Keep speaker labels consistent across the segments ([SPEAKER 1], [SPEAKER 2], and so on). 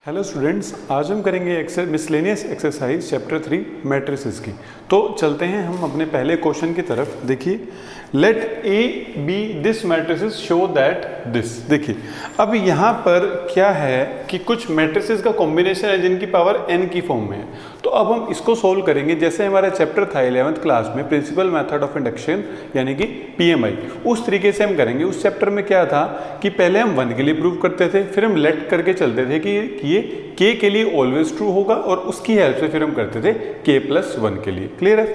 [SPEAKER 1] Hello students, आज हम करेंगे मिसलेनियस एक्सरसाइज चैप्टर 3 मैट्रिसेस की। तो चलते हैं हम अपने पहले क्वेश्चन की तरफ। देखिए, let A be this matrices show that this. देखिए, अब यहाँ पर क्या है कि कुछ मैट्रिसेस का कॉम्बिनेशन है जिनकी पावर n की फॉर्म में है। तो अब हम इसको सोल्व करेंगे जैसे हमारा चैप्टर था 11th क्लास में प्रिंसिपल मेथड ऑफ इंडक्शन यानी कि PMI, उस तरीके से हम करेंगे। उस चैप्टर में क्या था कि पहले हम 1 के लिए प्रूव करते थे, फिर हम लेट करके चलते थे कि ये k के लिए ऑलवेज ट्रू होगा और उसकी हेल्प से फिर हम करते थे k+1 के लिए। क्लियर है?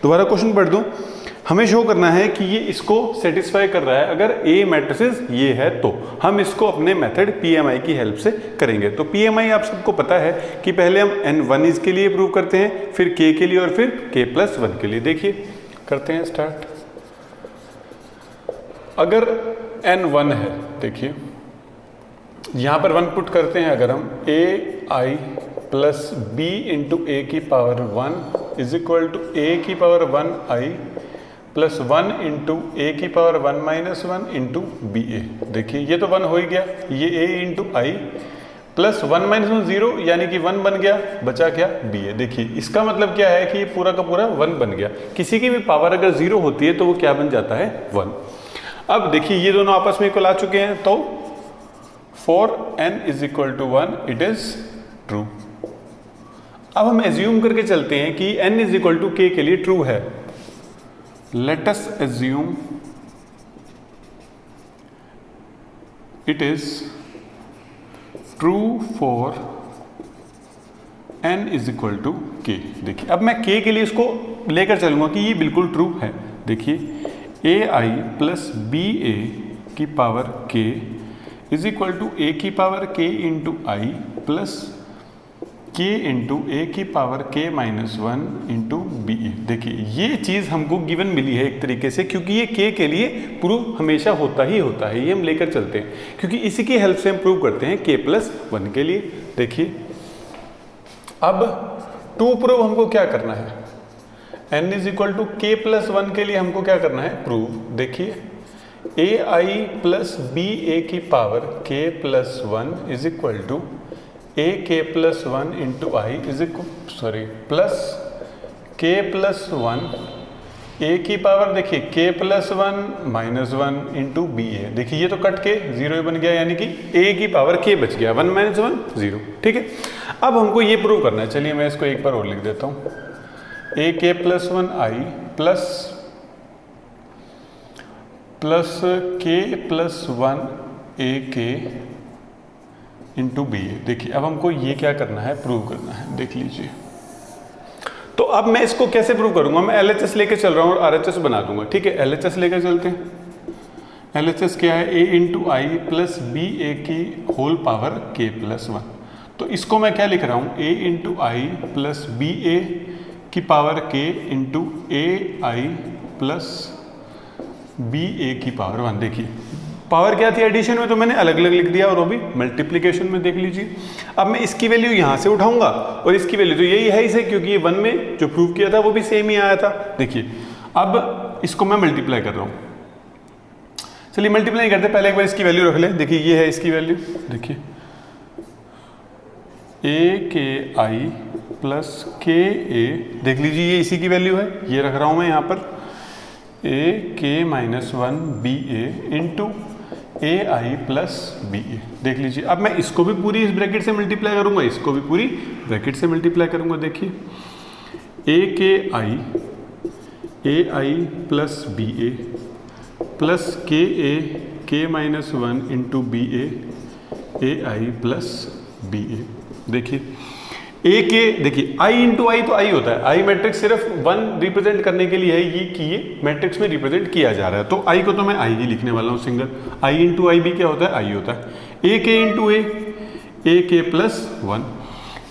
[SPEAKER 1] दोबारा क्वेश्चन पढ़ दूं। हमें शो करना है कि ये इसको सेटिस्फाई कर रहा है। अगर A मैट्रिसेस ये है तो हम इसको अपने मेथड PMI की हेल्प से करेंगे। तो PMI आप सबको पता है कि पहले हम n1 के लिए प्रूव करते हैं, फिर k के लिए और फिर k+1 के लिए। देखिए, करते हैं स्टार्ट। अगर n1 है, देखिए यहाँ पर 1 पुट करते हैं। अगर हम ai plus b into a की power 1 is equal to a की power 1i plus 1 into a की power 1 minus 1 into B A. देखिए, ये तो 1 हो ही गया, ये a into I plus 1 minus 1 0 यानी कि 1 बन गया, बचा क्या बी ए। देखिए, इसका मतलब क्या है कि ये पूरा का पूरा 1 बन गया। किसी की भी पावर अगर 0 होती है तो वो क्या बन जाता है 1। अब देखिए, ये दोनों आपस में इक्वल आ चुके हैं, तो for n is equal to 1 it is true. अब हम एज्यूम करके चलते हैं कि n is equal to k के लिए ट्रू है। Let us assume it is true for n is equal to k। देखिए, अब मैं k के लिए इसको लेकर चलूंगा कि ये बिल्कुल ट्रू है। देखिए, ai प्लस बी ए की power k is equal to a की power k into I plus k into a की power k minus 1 into B A. देखिए, ये चीज़ हमको गिवन मिली है एक तरीके से, क्योंकि ये k के लिए प्रूव हमेशा होता ही होता है। ये हम लेकर चलते हैं क्योंकि इसी की हेल्प से हम प्रूव करते हैं k+1 के लिए। देखिए, अब टू प्रूव हमको क्या करना है, n is equal to k+1 के लिए हमको क्या करना है प्रूव। देखिए, ai प्लस बी ए की power k+1 is equal to ak+1 into I is equal plus k+1 a की पावर, देखिए k+1 minus 1 into B A. देखिए, ये तो कट के 0 बन गया यानी कि a की पावर k बच गया, 1 माइनस 1 0। ठीक है, अब हमको ये प्रूव करना है। चलिए मैं इसको एक बार और लिख देता हूँ। ak+1 आई प्लस k+1 ए के इंटू बी ए। देखिए, अब हमको ये क्या करना है प्रूव करना है। देख लीजिए, तो अब मैं इसको कैसे प्रूव करूंगा। मैं LHS लेके चल रहा हूँ और RHS बना दूंगा। ठीक है, LHS लेकर चलते हैं। LHS क्या है, a into I plus B A की होल पावर k+1। तो इसको मैं क्या लिख रहा हूँ, a into I plus B A की power k into A I plus B A की पावर 1। देखिए, पावर क्या थी एडिशन में, तो मैंने अलग अलग लिख दिया, और वो भी मल्टीप्लिकेशन में। देख लीजिए, अब मैं इसकी वैल्यू यहाँ से उठाऊंगा और इसकी वैल्यू तो यही है इसे, क्योंकि ये 1 में जो प्रूव किया था वो भी सेम ही आया था। देखिए, अब इसको मैं मल्टीप्लाई कर रहा हूँ। चलिए मल्टीप्लाई करते, पहले एक बार इसकी वैल्यू रख लें। देखिए, ये है इसकी वैल्यू। देखिए, ए के आई प्लस के ए, देख लीजिए ये इसी की वैल्यू है, ये रख रहा हूँ मैं यहाँ पर। ए के minus 1 B A into A I plus B ए। देख लीजिए, अब मैं इसको भी पूरी इस ब्रैकेट से मल्टीप्लाई करूंगा, इसको भी पूरी ब्रैकेट से मल्टीप्लाई करूंगा। देखिए, ए I plus B A plus के minus 1 into B A I plus B A. देखिए, ए के, देखिए आई इंटू आई तो आई होता है। आई मैट्रिक्स सिर्फ 1 रिप्रेजेंट करने के लिए है ये कि ये मैट्रिक्स में रिप्रेजेंट किया जा रहा है, तो आई को तो मैं आई ही लिखने वाला हूँ सिंगल। आई इंटू आई भी क्या होता है, आई होता है। ए के इंटू ए के प्लस 1,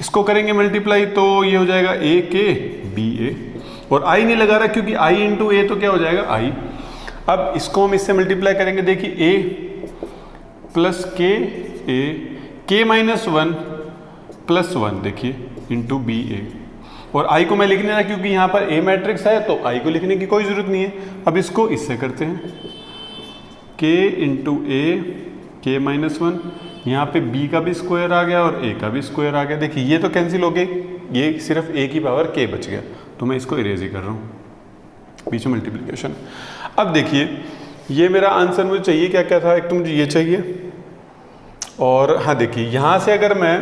[SPEAKER 1] इसको करेंगे मल्टीप्लाई तो ये हो जाएगा ए के बी ए, और आई नहीं लगा रहा क्योंकि आई इंटू ए तो क्या हो जाएगा आई। अब इसको हम इससे मल्टीप्लाई करेंगे। देखिए, ए प्लस के माइनस 1 प्लस 1, देखिए इंटू बी ए, और आई को मैं लिखने रहा क्योंकि यहाँ पर ए मैट्रिक्स है तो आई को लिखने की कोई जरूरत नहीं है। अब इसको इससे करते हैं, के इंटू ए के माइनस 1 यहाँ पे b का भी स्क्वायर आ गया और a का भी स्क्वायर आ गया। देखिए ये तो कैंसिल हो गए, ये सिर्फ a की पावर k बच गया, तो मैं इसको इरेज ही कर रहा हूँ, बीच में मल्टीप्लिकेशन। अब देखिए ये मेरा आंसर मुझे चाहिए क्या क्या था, एक तो मुझे ये चाहिए और हाँ देखिए यहाँ से अगर मैं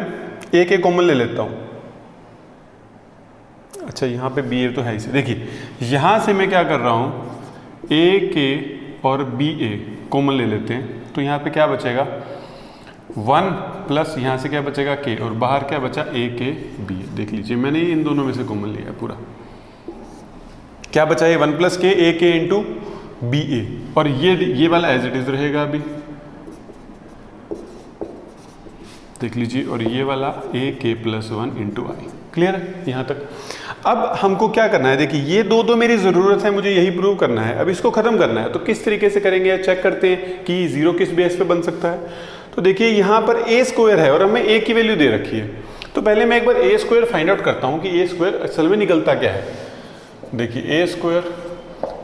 [SPEAKER 1] a के कॉमन ले लेता हूँ, अच्छा यहाँ पे बी ए तो है इसे, देखिए यहाँ से मैं क्या कर रहा हूँ ए के और बी ए कॉमन ले लेते हैं, तो यहाँ पे क्या बचेगा 1 प्लस यहाँ से क्या बचेगा के, और बाहर क्या बचा ए के बी ए। देख लीजिए मैंने इन दोनों में से कॉमन लिया पूरा, क्या बचा है 1 प्लस के ए के इंटू बी ए, और ये वाला एज इट इज रहेगा अभी, देख लीजिए, और ये वाला ए के प्लस 1 इंटू आई। क्लियर है यहाँ तक। अब हमको क्या करना है, देखिए ये दो मेरी ज़रूरत है, मुझे यही प्रूव करना है, अब इसको ख़त्म करना है। तो किस तरीके से करेंगे, चेक करते हैं कि जीरो किस बेस पे बन सकता है। तो देखिए यहाँ पर ए स्क्वायर है और हमें ए की वैल्यू दे रखी है, तो पहले मैं एक बार ए स्क्वायर फाइंड आउट करता हूँ कि ए स्क्वायर असल में निकलता क्या है। देखिए ए स्क्वायर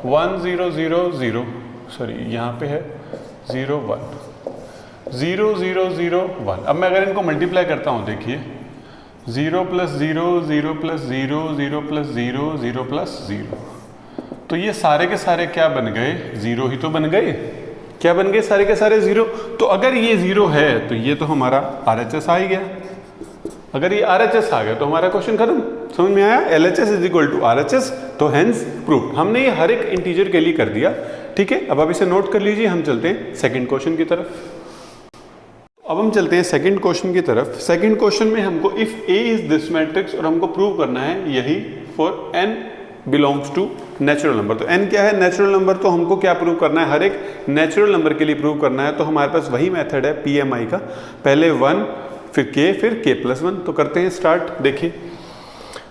[SPEAKER 1] 1 0 0 0, सॉरी यहाँ पे है 0 1 0 0 0 1। अब मैं अगर इनको मल्टीप्लाई करता हूँ, देखिए 0 प्लस 0 0 प्लस 0 0 प्लस 0 0 प्लस 0, तो ये सारे के सारे क्या बन गए, जीरो ही तो बन गए। क्या बन गए, सारे के सारे जीरो। तो अगर ये जीरो है तो ये तो हमारा RHS आ ही गया। अगर ये RHS आ गया तो हमारा क्वेश्चन खत्म। समझ में आया, LHS is equal to RHS, तो हेंस प्रूफ। हमने ये हर एक इंटीजर के लिए कर दिया। ठीक है, अब आप इसे नोट कर लीजिए, हम चलते हैं सेकेंड क्वेश्चन की तरफ। अब हम चलते हैं सेकंड क्वेश्चन की तरफ। सेकंड क्वेश्चन में हमको if A is this matrix, और हमको प्रूव करना है यही for n belongs to natural number. तो n क्या है, नेचुरल नंबर। तो हमको क्या प्रूव करना है, हर एक नेचुरल नंबर के लिए प्रूव करना है। तो हमारे पास वही मेथड है PMI का, पहले 1 फिर k फिर k प्लस 1। तो करते हैं स्टार्ट। देखिए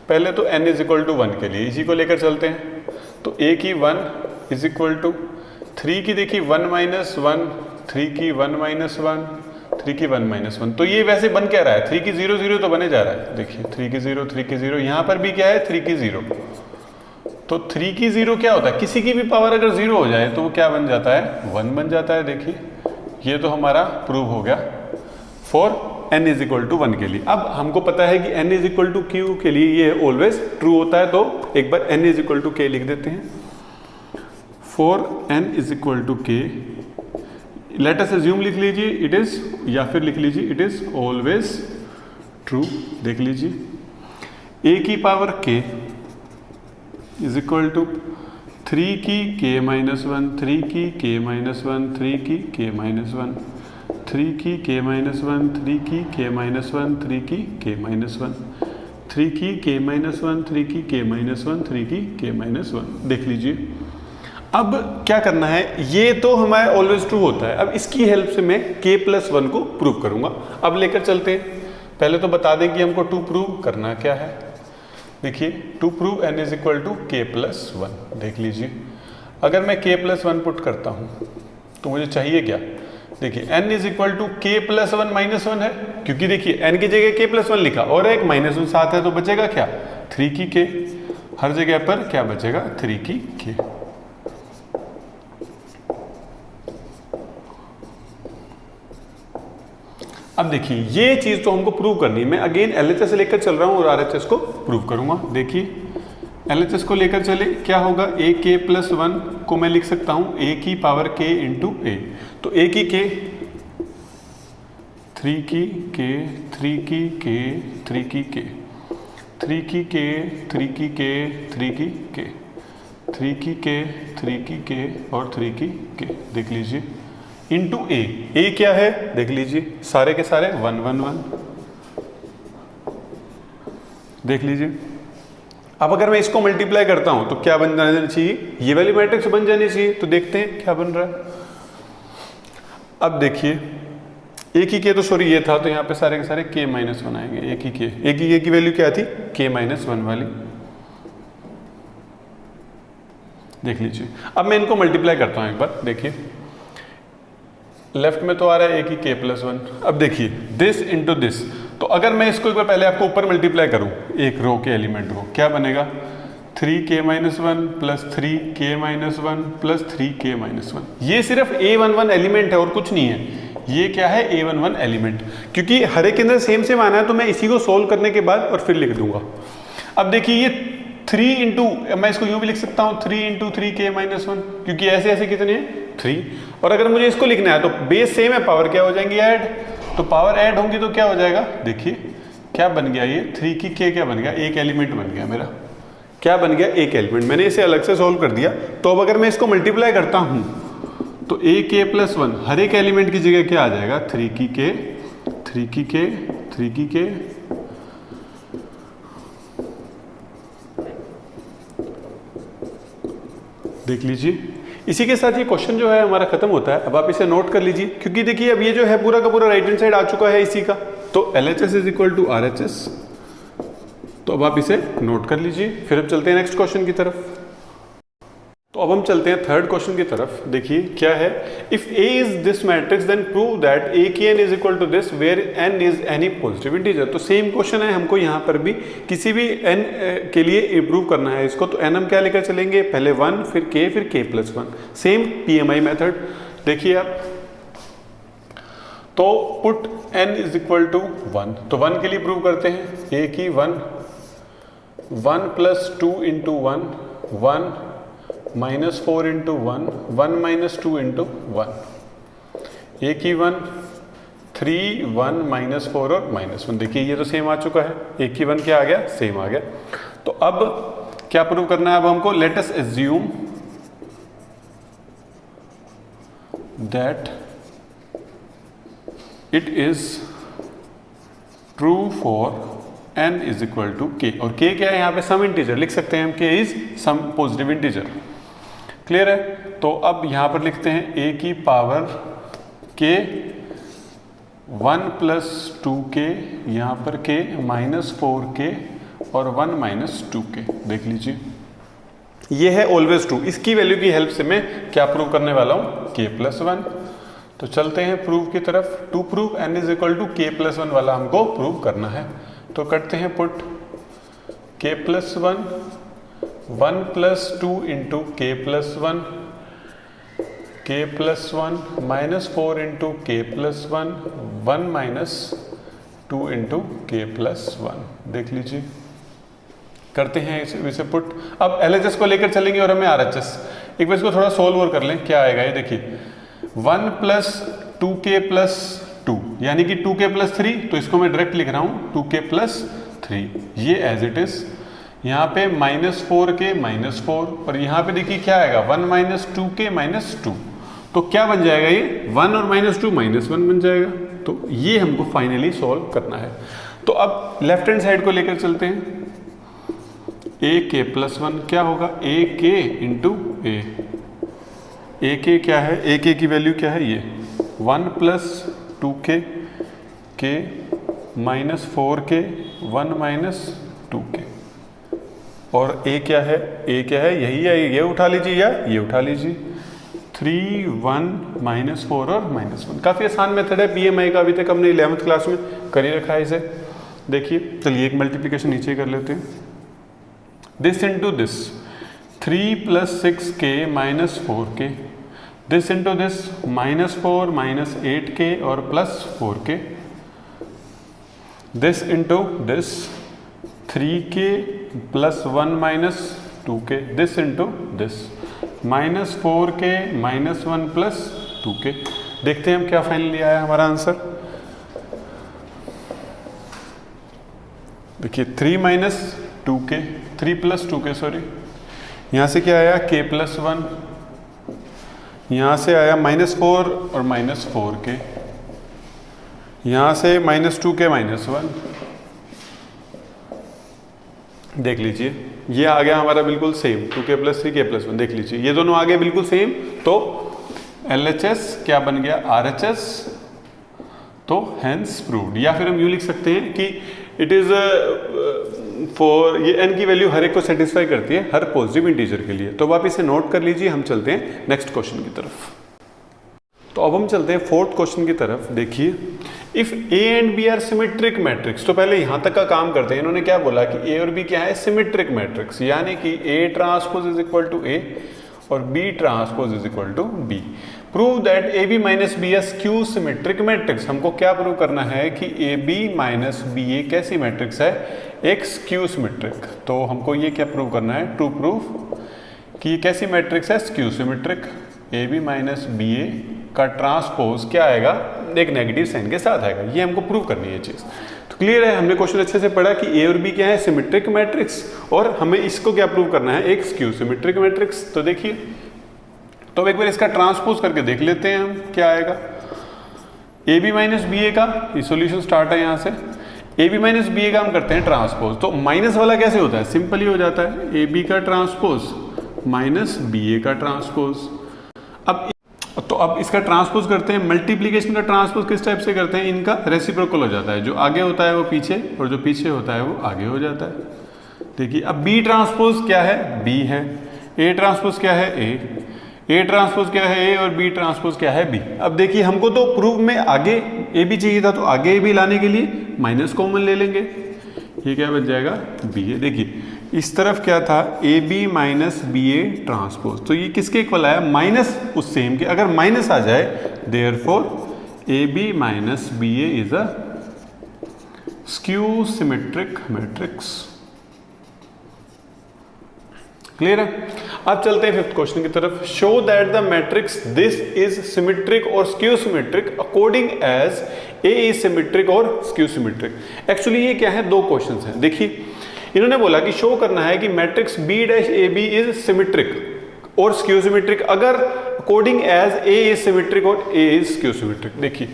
[SPEAKER 1] पहले तो n इज इक्वल टू 1 के लिए इसी को लेकर चलते हैं। तो a की 1 इज इक्वल टू 3 की, देखिए 1 माइनस 1, 3 की 1 माइनस 1, 3 की 1 माइनस 1। तो ये वैसे बन क्या रहा है, 3 की 0 0 तो बने जा रहा है। देखिए 3 की 0 3 की 0, यहाँ पर भी क्या है 3 की 0। तो 3 की 0 क्या होता है, किसी की भी पावर अगर 0 हो जाए तो वो क्या बन जाता है, 1 बन जाता है। देखिए ये तो हमारा प्रूव हो गया for n is equal to 1 के लिए। अब हमको पता है कि n is equal to q के लिए ये ऑलवेज ट्रू होता है। तो एक बार n is equal to k लिख देते हैं। For n is equal to k, let us assume लिख लीजिए इट इज, या फिर लिख लीजिए इट इज ऑलवेज ट्रू। देख लीजिए a की power k is equal to 3 की k माइनस 1, 3 की k माइनस 1, 3 की k माइनस 1, 3 की k माइनस 1, 3 की k माइनस 1, 3 की k माइनस 1, 3 की k माइनस 1, 3 की k माइनस 1, 3 की k माइनस 1। देख लीजिए अब क्या करना है, ये तो हमारा ऑलवेज ट्रू होता है। अब इसकी हेल्प से मैं k प्लस 1 को प्रूव करूंगा। अब लेकर चलते हैं। पहले तो बता दें कि हमको टू प्रूव करना क्या है। देखिए to prove n is equal to k plus 1। देख लीजिए अगर मैं k प्लस 1 पुट करता हूं तो मुझे चाहिए क्या, देखिए n is equal to k plus 1 minus 1 है, क्योंकि देखिए n की जगह k प्लस 1 लिखा और एक माइनस 1 साथ है, तो बचेगा क्या 3 की k। हर जगह पर क्या बचेगा 3 की k। अब देखिए ये चीज तो हमको प्रूव करनी है। मैं अगेन LHS लेकर चल रहा हूं और RHS को प्रूव करूंगा। देखिए LHS को लेकर चले, क्या होगा, a k प्लस 1 को मैं लिख सकता हूं a की पावर k इंटू a। तो a की k 3 की k, 3 की k, 3 की k, 3 की k, 3 की k, 3 की k, 3 की k, 3 की k और 3 की k। देख लीजिए इंटू a क्या है, देख लीजिए सारे के सारे 1 1 1। देख लीजिए अब अगर मैं इसको मल्टीप्लाई करता हूं तो क्या बन जाना चाहिए, ये वाली मैट्रिक्स बन जानी चाहिए। तो देखते हैं क्या बन रहा है। अब देखिए a की k तो सॉरी ये था, तो यहाँ पे सारे के सारे k माइनस 1 आएंगे। a की k की वैल्यू क्या थी, k माइनस 1 वाली। देख लीजिए अब मैं इनको मल्टीप्लाई करता हूं एक बार। देखिए लेफ्ट में तो आ रहा है a की k प्लस 1। अब देखिए दिस इंटू दिस, तो अगर मैं इसको एक बार पहले आपको ऊपर मल्टीप्लाई करूं एक रो के एलिमेंट को, क्या बनेगा 3k minus 1 plus 3k minus 1 plus 3k minus 1। ये सिर्फ A11 एलिमेंट है और कुछ नहीं है। ये क्या है A11 एलिमेंट, क्योंकि हर एक के अंदर सेम सेम आना है तो मैं इसी को सोल्व करने के बाद और फिर लिख दूंगा। अब देखिए ये 3 इंटू, मैं इसको यूं भी लिख सकता हूँ 3 इंटू 3k-1, क्योंकि ऐसे ऐसे कितने हैं 3, और अगर मुझे इसको लिखना है तो बेस सेम है, पावर क्या हो जाएंगी ऐड, तो पावर ऐड होंगी तो क्या हो जाएगा, देखिए क्या बन गया, ये 3 की k क्या बन गया, एक एलिमेंट बन गया मेरा, क्या बन गया, एक एलिमेंट। मैंने इसे अलग से सोल्व कर दिया। तो अब अगर मैं इसको मल्टीप्लाई करता हूं तो ak+1 हर एक एलिमेंट की जगह क्या आ जाएगा, 3 की k, 3 की k, 3 की k, देख लीजिए। इसी के साथ ये क्वेश्चन जो है हमारा खत्म होता है। अब आप इसे नोट कर लीजिए, क्योंकि देखिए अब ये जो है पूरा का पूरा राइट हैंड साइड आ चुका है इसी का, तो LHS is equal to RHS। तो अब आप इसे नोट कर लीजिए। फिर अब चलते हैं नेक्स्ट क्वेश्चन की तरफ। तो अब हम चलते हैं थर्ड क्वेश्चन की तरफ। देखिए क्या है, if A is this matrix then prove that AKN is equal to this where N is any positive integer. तो सेम क्वेश्चन है, हमको यहाँ पर भी किसी भी N के लिए इम्प्रूव करना है इसको। तो N हम क्या लेकर चलेंगे, पहले 1 फिर K फिर K+1, सेम PMI मेथड। देखिए आप, तो put N is equal to 1, तो 1 के लिए प्रूव करते हैं, A की 1 plus 2 into 1, 1 minus 4 into 1, 1 minus 2 into 1, A की 1 3, 1 माइनस 4 और -1। देखिए ये तो सेम आ चुका है, A की 1 क्या आ गया, सेम आ गया। तो अब क्या प्रूव करना है, अब हमको let us assume that it is true for N is equal to K, और K क्या है यहाँ पे, सम इंटीजर लिख सकते हैं हम, K is some positive integer. Clear है। तो अब यहाँ पर लिखते हैं A की पावर K 1 प्लस 2K, यहाँ पर K माइनस 4K और 1 माइनस 2K। देख लीजिए ये है ऑलवेज ट्रू। इसकी वैल्यू की हेल्प से मैं क्या प्रूव करने वाला हूँ, K+1। तो चलते हैं प्रूव की तरफ। To prove N is equal to K+1 वाला हमको प्रूव करना है। तो करते हैं put K+1 1 plus 2 into K+1, K+1 minus 4 into K+1, 1 minus 2 into K+1। देख लीजिए, करते हैं इसे पुट। अब LHS को लेकर चलेंगे और हमें RHS, एक बार इसको थोड़ा सोल्व और कर लें, क्या आएगा ये देखिए, 1 प्लस 2K प्लस 2 यानी कि 2K प्लस 3, तो इसको मैं डायरेक्ट लिख रहा हूँ 2K प्लस 3, ये एज इट इज। यहाँ पे -4K -4, और यहाँ पे देखिए क्या आएगा, 1 माइनस 2K माइनस 2, तो क्या बन जाएगा ये, 1 और -2 -1 बन जाएगा। तो ये हमको फाइनली सॉल्व करना है। तो अब लेफ्ट हैंड साइड को लेकर चलते हैं, AK+1 क्या होगा, AK इंटू A। AK क्या है, AK की वैल्यू क्या है, ये 1 plus 2K, K minus 4K, 1 minus 2K, और A क्या है, A क्या है, यही है, ये उठा लीजिए या ये उठा लीजिए, 3 1 -4 और -1। काफ़ी आसान मेथड है PMI का, अभी तक हमने 11th क्लास में कर ही रखा है इसे। देखिए चलिए एक मल्टीप्लिकेशन नीचे कर लेते हैं, this into this 3 plus 6K minus 4K, this into this -4 minus 8K और plus 4K, this into this 3K plus 1 minus 2K, this into this -4K -1 plus 2K। देखते हैं हम क्या फाइनली आया हमारा आंसर। देखिए 3 minus 2K, 3 plus 2K sorry, यहाँ से क्या आया K+1, यहाँ से आया -4 और -4K, यहाँ से -2K -1। देख लीजिए ये आ गया हमारा बिल्कुल सेम, 2K प्लस 3K+1। देख लीजिए ये दोनों आ गए बिल्कुल सेम। तो LHS क्या बन गया, RHS, तो हेंस प्रूव्ड। या फिर हम यूँ लिख सकते हैं कि इट इज़ फॉर, ये N की वैल्यू हर एक को सेटिस्फाई करती है हर पॉजिटिव इंटीजर के लिए। तो आप इसे नोट कर लीजिए। हम चलते हैं नेक्स्ट क्वेश्चन की तरफ। तो अब हम चलते हैं फोर्थ क्वेश्चन की तरफ। देखिए if A and B are symmetric matrix, तो पहले यहां तक का काम करते हैं। इन्होंने क्या बोला कि A और B क्या है, सिमेट्रिक मैट्रिक्स, यानी कि A transpose is equal to A और B transpose is equal to B। Prove that A B minus B A skew symmetric matrix. हमको क्या प्रूव करना है कि A B minus B A कैसी मैट्रिक्स है, एक स्क्यू सिमेट्रिक। तो हमको ये क्या प्रूव करना है, टू प्रूव कि ये कैसी मैट्रिक्स है, skew symmetric. A B minus B A का ट्रांसपोज क्या आएगा, एक नेगेटिव साइन के साथ आएगा। ये हमको प्रूव करनी है चीज। तो क्लियर है, हमने क्वेश्चन अच्छे से पढ़ा कि ए और बी क्या है, सिमेट्रिक मैट्रिक्स, और हमें इसको क्या प्रूव करना है, एक स्क्यू सिमेट्रिक मैट्रिक्स। तो देखिए, तो एक बार इसका ट्रांसपोज करके देख लेते हैं हम क्या आएगा। ए बी माइनस बी ए का ये सोल्यूशन स्टार्ट है यहाँ से। ए बी माइनस बी ए का हम करते हैं ट्रांसपोज। तो माइनस वाला कैसे होता है, सिंपल ही हो जाता है, ए बी का ट्रांसपोज माइनस बी ए का ट्रांसपोज। अब इसका ट्रांसपोज करते हैं, मल्टीप्लीकेशन का ट्रांसपोज किस टाइप से करते हैं, इनका रेसिप्रोकल हो जाता है, जो आगे होता है वो पीछे और जो पीछे होता है वो आगे हो जाता है। देखिए, अब बी ट्रांसपोज क्या है, बी है, ए ट्रांसपोज क्या है, ए ट्रांसपोज क्या है, ए, और बी ट्रांसपोज क्या है, बी। अब देखिए, हमको तो प्रूफ में आगे ए बी चाहिए था, तो आगे ए बी लाने के लिए माइनस कॉमन ले लेंगे, ये क्या बन जाएगा, बी ए। देखिए, इस तरफ क्या था, A B minus B A transpose, तो ये किसके इक्वल आया, माइनस उस सेम के। अगर माइनस आ जाए, therefore A B minus B A is a skew symmetric matrix. Clear है। अब चलते हैं फिफ्थ क्वेश्चन की तरफ। Show that the matrix this is symmetric और skew symmetric according as A is symmetric और स्क्यू सिमेट्रिक। एक्चुअली ये क्या है, दो क्वेश्चंस हैं। देखिए, इन्होंने बोला कि शो करना है कि matrix B dash A B is symmetric और स्क्यू सिमेट्रिक अगर according as A is symmetric और ए इज स्क्यू सिमेट्रिक। देखिए,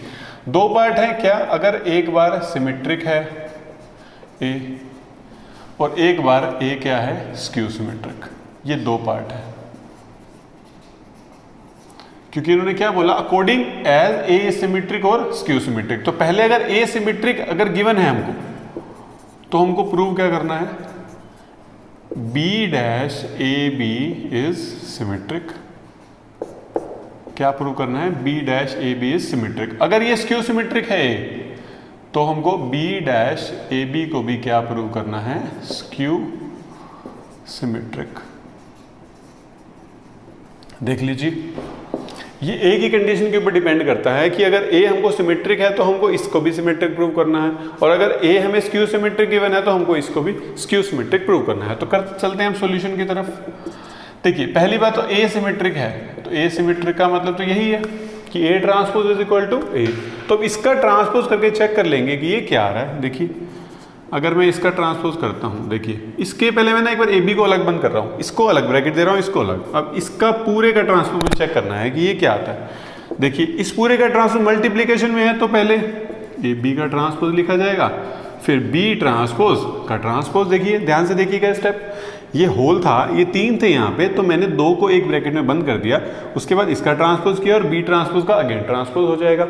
[SPEAKER 1] दो पार्ट है क्या, अगर एक बार सिमेट्रिक है ए और एक बार ए क्या है, स्क्यू सिमेट्रिक, ये दो पार्ट है। क्योंकि इन्होंने क्या बोला, अकॉर्डिंग एज ए सिमेट्रिक और स्क्यू सिमेट्रिक। तो पहले अगर ए सिमेट्रिक अगर गिवन है हमको, तो हमको प्रूव क्या करना है, B dash A B is symmetric. क्या प्रूव करना है, B dash A B is symmetric. अगर ये स्क्यू सिमेट्रिक है तो हमको बी डैश ए बी को भी क्या प्रूव करना है, स्क्यू सिमेट्रिक। देख लीजिए, ये ए की कंडीशन के ऊपर डिपेंड करता है कि अगर ए हमको सिमेट्रिक है तो हमको इसको भी सिमेट्रिक प्रूव करना है, और अगर ए हमें स्क्यू सिमेट्रिक गिवन है तो हमको इसको भी स्क्यू सिमेट्रिक प्रूव करना है। तो चलते हैं हम सॉल्यूशन की तरफ। देखिए, पहली बात तो ए सिमेट्रिक है, तो ए सिमेट्रिक का मतलब तो यही है कि A transpose is equal to A. तो इसका ट्रांसपोज करके चेक कर लेंगे कि ये क्या आ रहा है। देखिए, अगर मैं इसका ट्रांसपोज करता हूं, देखिए, इसके पहले मैंने एक बार ए बी को अलग बंद कर रहा हूं, इसको अलग ब्रैकेट दे रहा हूं, इसको अलग। अब इसका पूरे का ट्रांसपोज चेक करना है कि ये क्या आता है। देखिए, इस पूरे का ट्रांसपोज मल्टीप्लीकेशन में है, तो पहले ए बी का ट्रांसपोज लिखा जाएगा, फिर बी ट्रांसपोज का ट्रांसपोज। देखिए, ध्यान से देखिएगा स्टेप, ये होल था, ये तीन थे यहाँ पे, तो मैंने दो को एक ब्रैकेट में बंद कर दिया, उसके बाद इसका ट्रांसपोज किया और बी ट्रांसपोज का अगेन ट्रांसपोज हो जाएगा।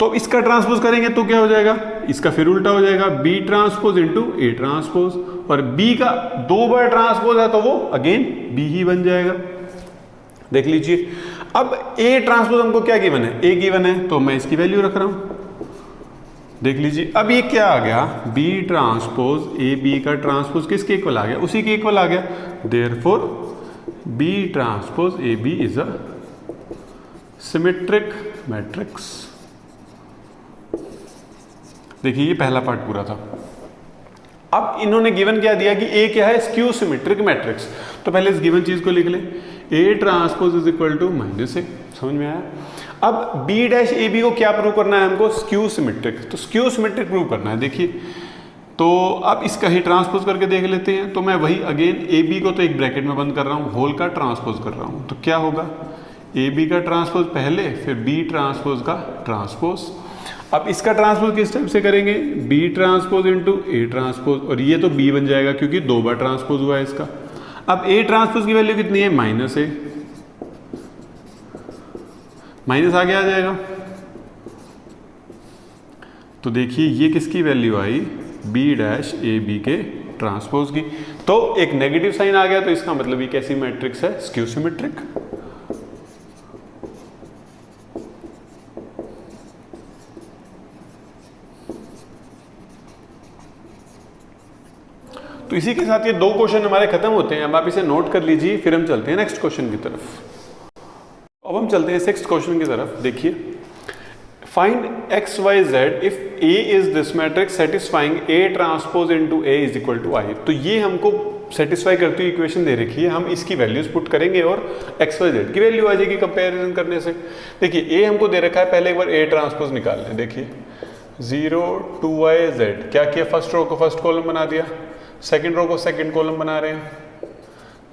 [SPEAKER 1] तो इसका ट्रांसपोज करेंगे तो क्या हो जाएगा, इसका फिर उल्टा हो जाएगा, B transpose into A transpose, और बी का दो बार ट्रांसपोज है तो वो अगेन बी ही बन जाएगा। देख लीजिए, अब ए ट्रांसपोज हमको क्या गिवन है, ए गिवन है, तो मैं इसकी वैल्यू रख रहा हूं। देख लीजिए, अब ये क्या आ गया, बी ट्रांसपोज ए बी का ट्रांसपोज किसके इक्वल आ गया, उसी के इक्वल आ गया। Therefore B transpose A B is a symmetric matrix. देखिए, ये पहला पार्ट पूरा था। अब इन्होंने गिवन क्या दिया कि ए क्या है, स्क्यू सिमेट्रिक मैट्रिक्स। तो पहले इस गिवन चीज को लिख ले, A transpose is equal to minus A. समझ में आया। अब बी डैश ए बी को क्या प्रूव करना है हमको, स्क्यू सिमेट्रिक। तो स्क्यू सिमेट्रिक प्रूव करना है। देखिए, तो अब इसका ही ट्रांसपोज करके देख लेते हैं। तो मैं वही अगेन ए बी को तो एक ब्रैकेट में बंद कर रहा हूँ, होल का ट्रांसपोज कर रहा हूँ। तो क्या होगा, ए बी का ट्रांसपोज पहले, फिर बी ट्रांसपोज का ट्रांसपोज। अब इसका ट्रांसपोज किस टाइप से करेंगे, B transpose into A transpose, और ये तो बी बन जाएगा क्योंकि दो बार ट्रांसपोज हुआ है इसका। अब ए ट्रांसपोज की वैल्यू कितनी है, माइनस ए, माइनस आगे आ जाएगा। तो देखिए, ये किसकी वैल्यू आई, बी डैश ए बी के ट्रांसपोज की। तो एक नेगेटिव साइन आ गया, तो इसका मतलब ये कैसी मैट्रिक्स है, स्क्यू सिमेट्रिक। तो इसी के साथ ये दो क्वेश्चन हमारे खत्म होते हैं। अब आप इसे नोट कर लीजिए, फिर हम चलते हैं नेक्स्ट क्वेश्चन की तरफ। अब हम चलते हैं सिक्स्थ क्वेश्चन की तरफ। देखिए, find X Y Z if A is this matrix satisfying A transpose into A is equal to I. तो ये हमको सेटिस्फाई करती हुई इक्वेशन दे रखी है, हम इसकी वैल्यूज पुट करेंगे और एक्स वाई जेड की वैल्यू आ जाएगी कंपैरिजन करने से। देखिए, ए हमको दे रखा है, पहले एक बार ए ट्रांसपोज निकाल लें। देखिए 0 2y z, क्या किया, फर्स्ट रो को फर्स्ट कॉलम बना दिया, सेकंड रो को सेकंड कॉलम बना रहे हैं,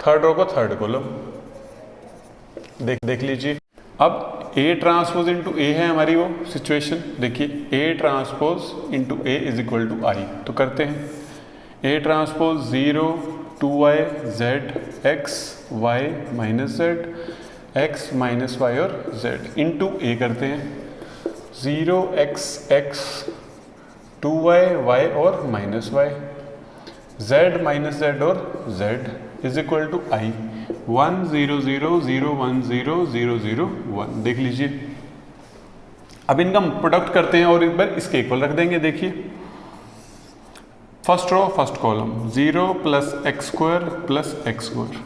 [SPEAKER 1] थर्ड रो को थर्ड कॉलम। देख लीजिए, अब A ट्रांसपोज इंटू ए है हमारी वो सिचुएशन। देखिए A transpose into A is equal to I. तो करते हैं, A transpose 0 2y z x y माइनस z x माइनस y और z इंटू ए करते हैं 0 x x 2y y और माइनस y z माइनस z और z is equal to I 1 0 0 0 1 0 0 0 1। देख लीजिए, अब इनका प्रोडक्ट करते हैं और एक बार इसके इक्वल रख देंगे। देखिए first row first column 0 plus x square plus x square,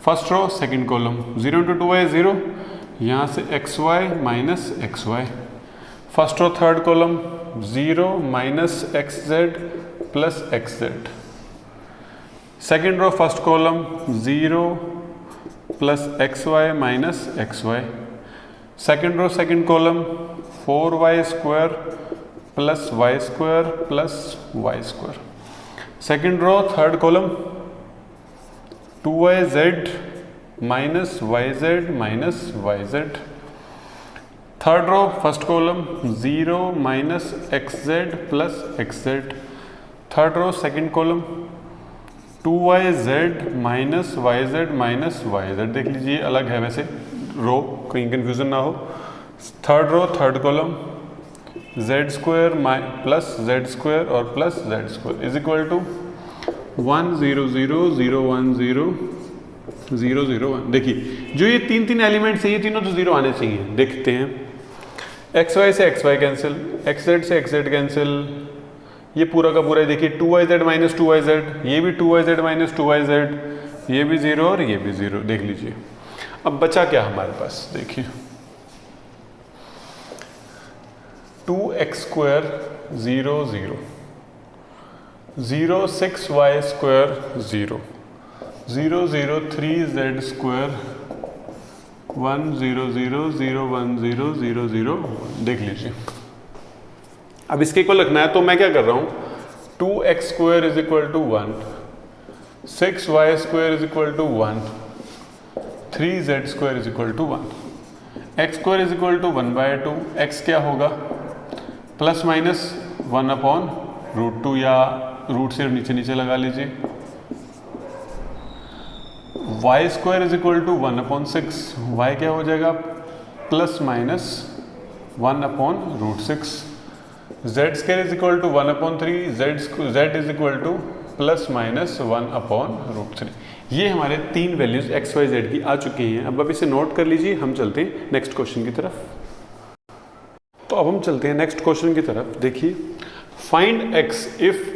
[SPEAKER 1] first row second column 0 into 2y 0, यहाँ से x y minus x y, first row third column 0 minus x z plus x z, second row first column 0 plus x y minus x y, second row second column 4y square plus y square plus y square, second row third column 2yz minus yz minus yz, third row first column 0 minus xz plus xz, third row second column 2yz minus yz minus yz। देख लीजिए, अलग है वैसे रो, कहीं confusion ना हो। Third row third column z square plus z square और plus z square is equal to 1 0 0 0 1 0 0 0 1। देखिए, जो ये तीन एलिमेंट्स हैं, ये तीनों तो जीरो आने चाहिए। देखते हैं, एक्स वाई से x y cancel, x z से एक्स जेड कैंसिल, ये पूरा का पूरा देखिए 2yz माइनस 2yz, ये भी 2yz माइनस 2yz, ये भी जीरो और ये भी जीरो। देख लीजिए, अब बचा क्या हमारे पास, देखिए 2x square 0 0 0 6y square 0 0 0 3z square 1 0 0 0 1 0 0 0 1। देख लीजिए, अब इसके इक्वल रखना है, तो मैं क्या कर रहा हूं, 2x square is equal to 1, 6y square is equal to 1, 3z square is equal to 1, x square is equal to 1/2, x क्या होगा प्लस माइनस 1 अपॉन रूट 2, या रूट से नीचे नीचे लगा लीजिए, y square is equal to 1 upon 6, y क्या हो जाएगा plus minus 1 upon root 6, z square is equal to 1 upon 3, z is equal to plus minus 1 upon root 3। ये हमारे तीन वैल्यूज x y z की आ चुकी हैं। अब इसे नोट कर लीजिए, हम चलते हैं नेक्स्ट क्वेश्चन की तरफ। तो अब हम चलते हैं नेक्स्ट क्वेश्चन की तरफ। देखिए, फाइंड x इफ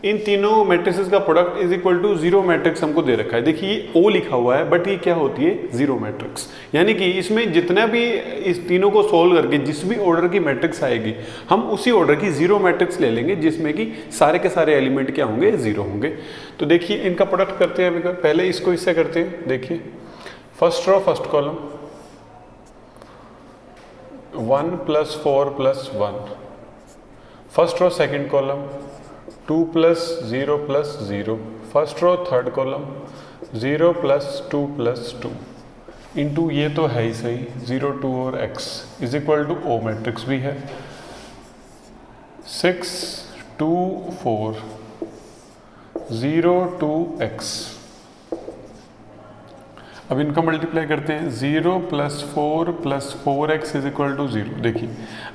[SPEAKER 1] इन तीनों मैट्रिसेस का product is equal to zero matrix हमको दे रखा है। देखिए O लिखा हुआ है, बट ये क्या होती है, जीरो मैट्रिक्स, यानी कि इसमें जितना भी इस तीनों को सोल्व करके जिस भी ऑर्डर की मैट्रिक्स आएगी, हम उसी ऑर्डर की जीरो मैट्रिक्स ले लेंगे, जिसमें कि सारे के सारे एलिमेंट क्या होंगे, जीरो होंगे। तो देखिए, इनका प्रोडक्ट करते हैं। अभी पहले इसको इससे करते हैं। देखिए, first row first column 1 plus 4 plus 1, first row second column 2 plus 0 plus 0, first row third column 0 plus 2 plus 2 into, ये तो है ही सही 0 2 और x is equal to O matrix भी है 6 2 4 0 2 x। अब इनका मल्टीप्लाई करते हैं, 0 plus 4 plus 4x is equal to 0। देखिए,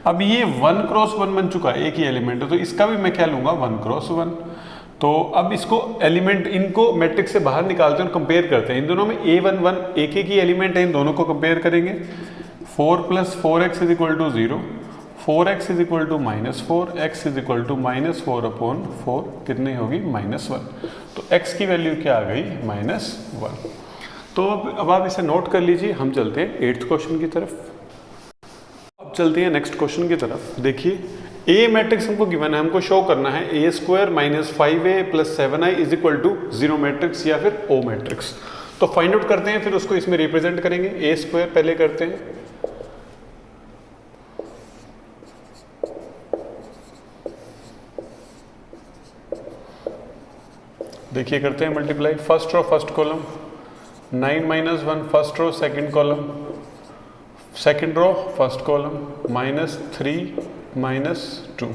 [SPEAKER 1] अब ये 1 क्रॉस 1 बन चुका है, एक ही एलिमेंट है, तो इसका भी मैं क्या लूंगा, 1 क्रॉस 1। तो अब इसको एलिमेंट, इनको मैट्रिक्स से बाहर निकालते हैं और कंपेयर करते हैं। इन दोनों में a1 1 एक ही एलिमेंट है, इन दोनों को कंपेयर करेंगे। 4 plus 4x is equal to 0, 4x is equal to minus 4, x is equal to minus 4 upon 4 कितनी होगी, -1। तो x की वैल्यू क्या आ गई, -1। तो अब आप इसे नोट कर लीजिए, हम चलते हैं 8th क्वेश्चन की तरफ। अब चलते हैं नेक्स्ट क्वेश्चन की तरफ। देखिए ए मैट्रिक्स हमको गिवन है, हमको शो करना है A square minus 5a plus 7i is equal to 0 matrix या फिर ओ मैट्रिक्स। तो फाइंड आउट करते हैं, फिर उसको इसमें रिप्रेजेंट करेंगे। ए स्क्वायर पहले करते हैं, देखिए करते हैं multiply. First row first column 9 minus 1 first row second column, second row first column minus 3 minus 2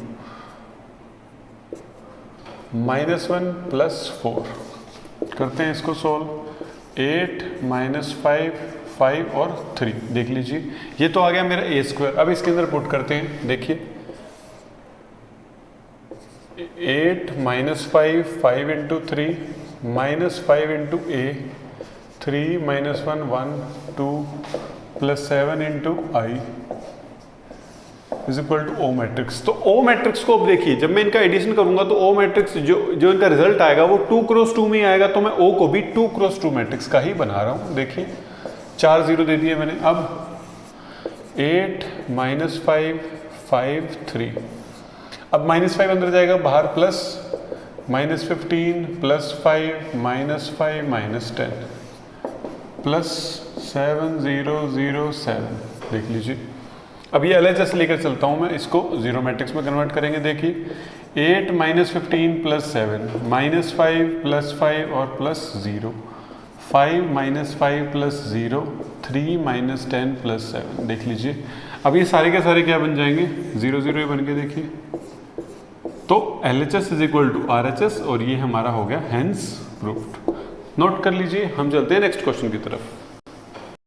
[SPEAKER 1] minus 1 plus 4। करते हैं इसको सॉल्व। 8 माइनस 5 और 3। देख लीजिए ये तो आ गया मेरा ए स्क्वायर। अब इसके अंदर पुट करते हैं। देखिए 8 minus 5 into 3 minus 5 into A 3 minus 1 2 plus 7 into I is equal to O matrix. तो ओ मैट्रिक्स को अब देखिए, जब मैं इनका एडिशन करूंगा तो ओ मैट्रिक्स जो इनका रिजल्ट आएगा वो 2 क्रॉस 2 में आएगा। तो मैं ओ को भी 2 क्रॉस 2 मैट्रिक्स का ही बना रहा हूं। देखिए 4 0 दे दिए मैंने। अब 8 माइनस 5 3, अब -5 अंदर जाएगा बाहर, प्लस -15 प्लस 5 -5 -10 प्लस 7 0 0 7। देख लीजिए अब ये LHS लेकर चलता हूँ मैं, इसको 0 मैट्रिक्स में कन्वर्ट करेंगे। देखिए 8 माइनस 15 प्लस 7 -5 प्लस 5 और plus 0 5 minus 5 plus 0 3 minus 10 plus 7। देख लीजिए अब ये सारे के सारे क्या बन जाएंगे, 0 0 बन के। देखिए तो LHS is equal to RHS और ये हमारा हो गया हेंस प्रूव्ड। नोट कर लीजिए, हम चलते हैं नेक्स्ट क्वेश्चन की तरफ।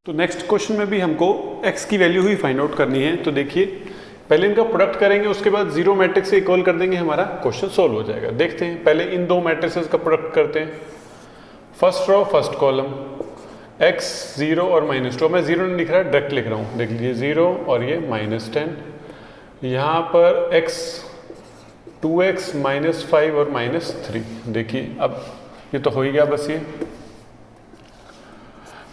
[SPEAKER 1] तो नेक्स्ट क्वेश्चन में भी हमको x की वैल्यू ही फाइंड आउट करनी है। तो देखिए पहले इनका प्रोडक्ट करेंगे, उसके बाद 0 मैट्रिक्स से इक्वल कर देंगे, हमारा क्वेश्चन सोल्व हो जाएगा। देखते हैं पहले इन दो मैट्रिक्सेस का प्रोडक्ट करते हैं। First row first column x 0 और -2। मैं 0 नहीं लिख रहा, डायरेक्ट लिख रहा हूँ। देख लीजिए 0 और ये -10। यहाँ पर x 2x -5 और -3। देखिए अब ये तो हो ही गया बस ये।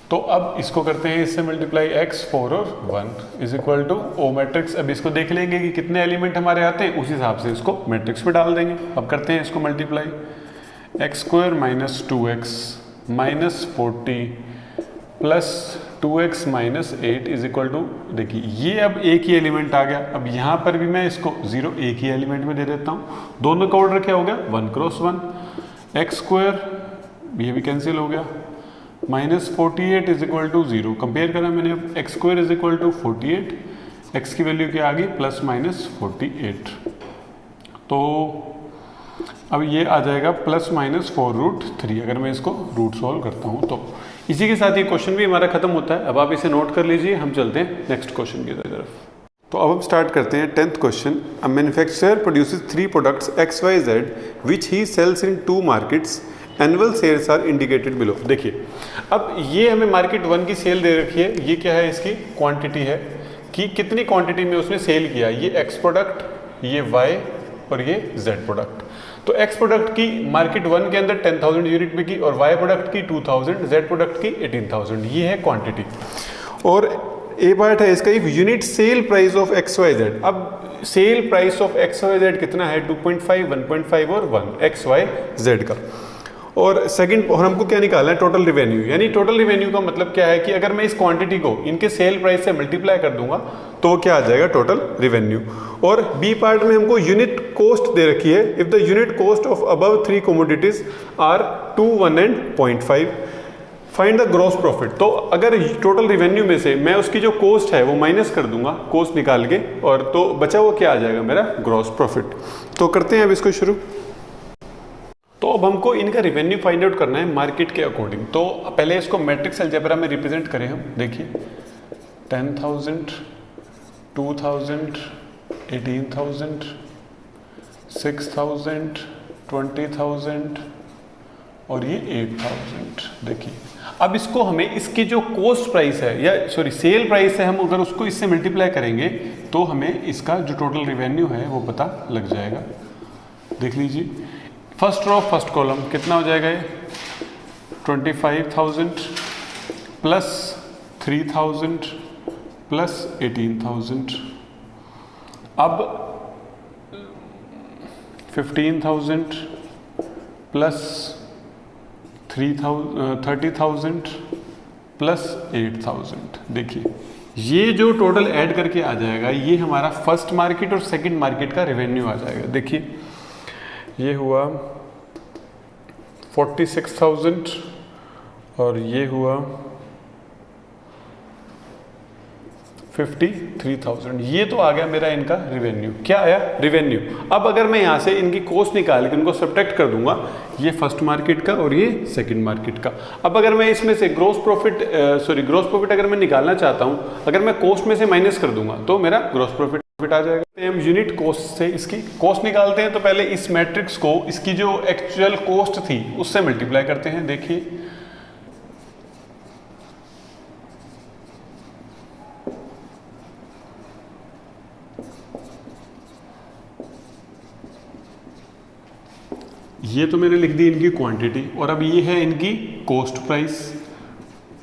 [SPEAKER 1] तो अब इसको करते हैं इससे मल्टीप्लाई, x 4 और 1 is equal to O matrix. अब इसको देख लेंगे कि कितने एलिमेंट हमारे आते हैं, उस हिसाब से इसको मैट्रिक्स में डाल देंगे। अब करते हैं इसको multiply, x square minus 2x minus 40 plus 2x minus 8 is equal to, देखिए ये अब एक ही एलिमेंट आ गया। अब यहाँ पर भी मैं इसको 0 एक ही एलिमेंट में दे देता हूँ। दोनों का ऑर्डर क्या हो गया, 1 क्रॉस 1। x स्क्वायर ये भी कैंसिल हो गया, minus 48 is equal to 0। Compare करा मैंने, अब x square is equal to 48, x की वैल्यू क्या आ गई प्लस माइनस 48। तो अब ये आ जाएगा प्लस माइनस 4√3। अगर मैं इसको रूट सॉल्व करता हूँ तो इसी के साथ ये क्वेश्चन भी हमारा खत्म होता है। अब आप इसे नोट कर लीजिए, हम चलते हैं नेक्स्ट क्वेश्चन की तरफ। तो अब हम स्टार्ट करते हैं 10th question. A manufacturer produces 3 products XYZ which he sells in 2 markets, annual sales are indicated below. देखिए अब ये हमें मार्केट 1 की सेल दे रखी है। ये क्या है, इसकी क्वांटिटी है कि कितनी क्वांटिटी में उसने सेल किया। ये X प्रोडक्ट, ये Y और ये Z प्रोडक्ट। तो X प्रोडक्ट की मार्केट 1 के अंदर 10,000 यूनिट बिकी और Y प्रोडक्ट की 2,000, Z प्रोडक्ट की 18,000। ये है क्वांटिटी। और ए पार्ट है इसका, if unit sale price of XYZ। अब सेल प्राइस ऑफ XYZ कितना है, 2.5, 1.5 और 1 XYZ का। और सेकंड, और हमको क्या निकालना है, टोटल रिवेन्यू। यानी टोटल रिवेन्यू का मतलब क्या है कि अगर मैं इस क्वांटिटी को इनके सेल प्राइस से मल्टीप्लाई कर दूंगा तो वो क्या आ जाएगा, टोटल रिवेन्यू। और बी पार्ट में हमको यूनिट कॉस्ट दे रखी है। If the unit cost of above 3 commodities are 2, 1 and 0.5, find the gross profit. तो अगर टोटल रिवेन्यू में से मैं उसकी जो कॉस्ट है वो माइनस कर दूंगा, कॉस्ट निकाल के, और तो बचा वो क्या आ जाएगा, मेरा ग्रॉस प्रॉफिट। तो करते हैं अब इसको शुरू। तो अब हमको इनका रिवेन्यू फाइंड आउट करना है मार्केट के अकॉर्डिंग। तो पहले इसको मैट्रिक्स अलजेब्रा में रिप्रेजेंट करें हम। देखिए 10,000, 2,000, 18,000, 6,000, 20,000 और ये 8,000। देखिए अब इसको हमें इसकी जो कॉस्ट प्राइस है, या सॉरी सेल प्राइस है, हम अगर उसको इससे मल्टीप्लाई करेंगे तो हमें इसका जो टोटल रिवेन्यू है वो पता लग जाएगा। देख लीजिए फर्स्ट रो फर्स्ट कॉलम कितना हो जाएगा, ये 25,000 प्लस 3000 प्लस 18,000, अब 15,000 प्लस 30,000 प्लस 8,000। देखिए ये जो टोटल ऐड करके आ जाएगा ये हमारा फर्स्ट मार्केट और सेकंड मार्केट का रेवेन्यू आ जाएगा। देखिए ये हुआ 46,000 और ये हुआ 53,000। ये तो आ गया मेरा इनका रेवेन्यू। क्या आया? रेवेन्यू। अब अगर मैं यहाँ से इनकी कॉस्ट निकाल के उनको सब्ट्रैक्ट कर दूंगा, ये फर्स्ट मार्केट का और ये सेकंड मार्केट का। अब अगर मैं इसमें से ग्रॉस प्रॉफिट अगर मैं निकालना चाहता हूँ, अगर मैं कॉस्ट में से माइनस कर दूंगा तो मेरा ग्रॉस प्रॉफिट आ जाएगा। हम यूनिट कॉस्ट से इसकी कॉस्ट निकालते हैं, तो पहले इस मैट्रिक्स को इसकी जो एक्चुअल कॉस्ट थी उससे मल्टीप्लाई करते हैं। देखिए ये तो मैंने लिख दी इनकी क्वांटिटी, और अब ये है इनकी कॉस्ट प्राइस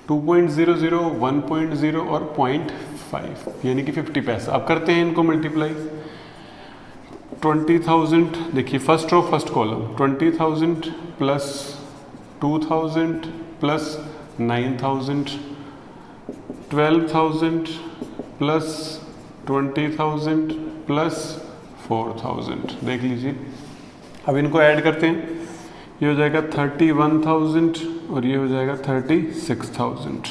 [SPEAKER 1] 2.00, 1.0 और 0.5 यानी कि 50 पैसा। अब करते हैं इनको मल्टीप्लाई। 20,000, देखिए first row first column, 20,000 plus 2,000 plus 9,000, 12,000 plus 20,000 plus 4,000। देख लीजिए अब इनको ऐड करते हैं, ये हो जाएगा 31,000 और ये हो जाएगा 36,000।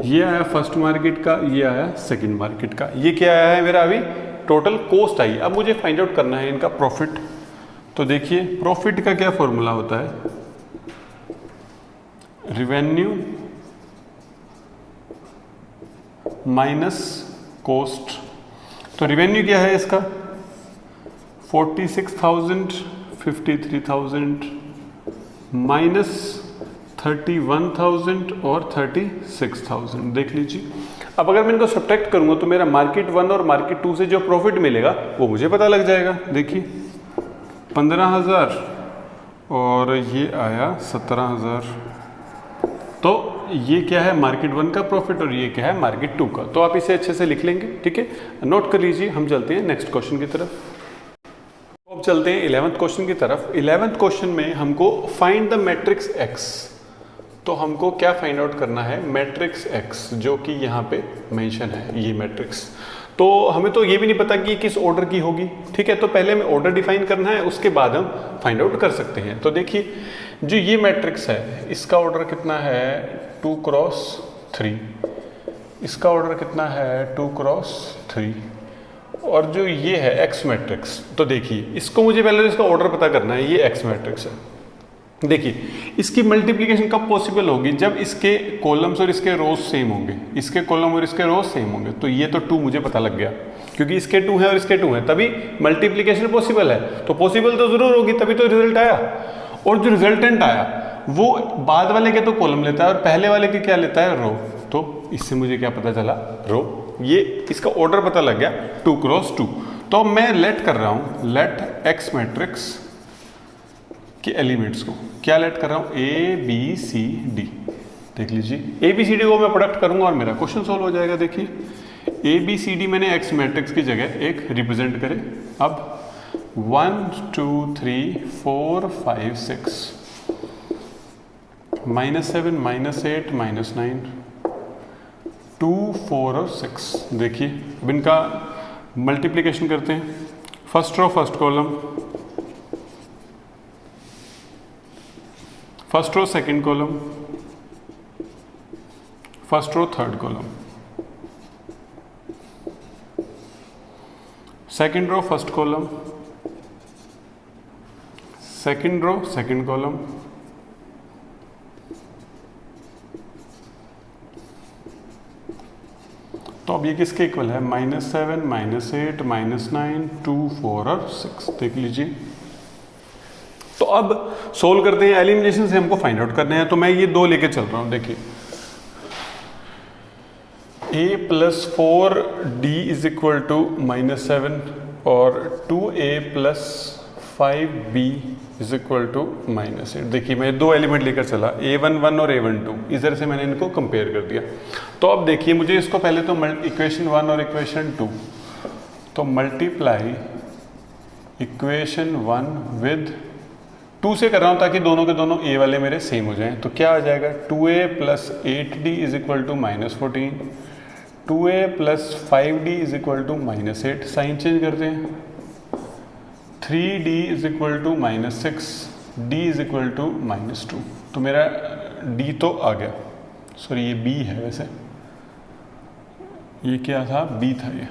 [SPEAKER 1] ये आया फर्स्ट मार्केट का, ये आया सेकंड मार्केट का। ये क्या आया है मेरा? अभी टोटल कॉस्ट आई। अब मुझे फाइंड आउट करना है इनका प्रॉफिट। तो देखिए प्रॉफिट का क्या फॉर्मूला होता है? Revenue minus cost. तो रेवेन्यू क्या है इसका? 46,000, 53,000 माइनस 31,000 और 36,000। देख लीजिए अब अगर मैं इनको सब्ट्रैक्ट करूंगा तो मेरा मार्केट 1 और मार्केट 2 से जो प्रॉफिट मिलेगा वो मुझे पता लग जाएगा। देखिए 15,000 और ये आया 17,000। तो ये क्या है? मार्केट 1 का प्रॉफिट और ये क्या है? मार्केट 2 का। तो आप इसे अच्छे से लिख लेंगे, ठीक है, नोट कर लीजिए। हम चलते हैं नेक्स्ट क्वेश्चन की तरफ। अब चलते हैं 11th क्वेश्चन की तरफ। 11th क्वेश्चन में हमको फाइंड द मैट्रिक्स एक्स। तो हमको क्या फाइंड आउट करना है? मैट्रिक्स एक्स, जो कि यहाँ पे मेंशन है ये मैट्रिक्स। तो हमें तो ये भी नहीं पता कि किस ऑर्डर की होगी, ठीक है। तो पहले हमें ऑर्डर डिफाइन करना है, उसके बाद हम फाइंड आउट कर सकते हैं। तो देखिए जो ये मैट्रिक्स है इसका ऑर्डर कितना है? 2 क्रॉस 3। इसका ऑर्डर कितना है? 2 क्रॉस 3। और जो ये है एक्स मैट्रिक्स, तो देखिए इसको मुझे पहले इसका ऑर्डर पता करना है। ये एक्स मैट्रिक्स है। देखिए इसकी मल्टीप्लिकेशन कब पॉसिबल होगी? जब इसके कॉलम्स और इसके रोज सेम होंगे। इसके कॉलम और इसके रोज सेम होंगे। तो ये तो 2 मुझे पता लग गया, क्योंकि इसके 2 है और इसके 2 है, तभी मल्टीप्लिकेशन पॉसिबल है। तो पॉसिबल तो जरूर होगी, तभी तो रिजल्ट आया। और जो रिजल्टेंट आया वो बाद वाले के तो कॉलम लेता है और पहले वाले के क्या लेता है? रो। तो इससे मुझे क्या पता चला? रो। ये इसका ऑर्डर पता लग गया 2 क्रॉस 2। तो मैं लेट कर रहा हूं, लेट एक्स मैट्रिक्स के एलिमेंट्स को क्या लेट कर रहा हूं? A B C D. देख लीजिए ए बी सी डी को मैं प्रोडक्ट करूंगा और मेरा क्वेश्चन सॉल्व हो जाएगा। देखिए ए बी सी डी मैंने एक्स मैट्रिक्स की जगह एक रिप्रेजेंट करे। अब 1 2 3 4 5 6 -7 -8 -9 2 4 और 6। देखिए अब इनका मल्टीप्लिकेशन करते हैं। First row first column, first row second column, first row third column, second row first column, second row second column, तो अब ये किसके इक्वल है? -7 -8 -9 2 4 और 6। देख लीजिए। तो अब सोल्व करते हैं। एलिमिनेशन से हमको फाइंड आउट करने हैं, तो मैं ये 2 लेके चल रहा हूं। देखिए a + 4d = -7 और 2a + 5b is equal to -8। देखिए मैं दो एलिमेंट लेकर चला, a11 और a12, इधर से मैंने इनको कंपेयर कर दिया। तो अब देखिए मुझे इसको पहले तो इक्वेशन 1 और इक्वेशन 2, तो मल्टीप्लाई इक्वेशन 1 विद 2 से कर रहा हूँ ताकि दोनों के दोनों a वाले मेरे सेम हो जाएं। तो क्या आ जाएगा 2a plus 8d is equal to -14, 2a plus 5d is equal to -8, sign change करते हैं, 3d is equal to -6, d is equal to -2। तो मेरा d तो आ गया, सॉरी ये b है, वैसे ये क्या था, b था ये।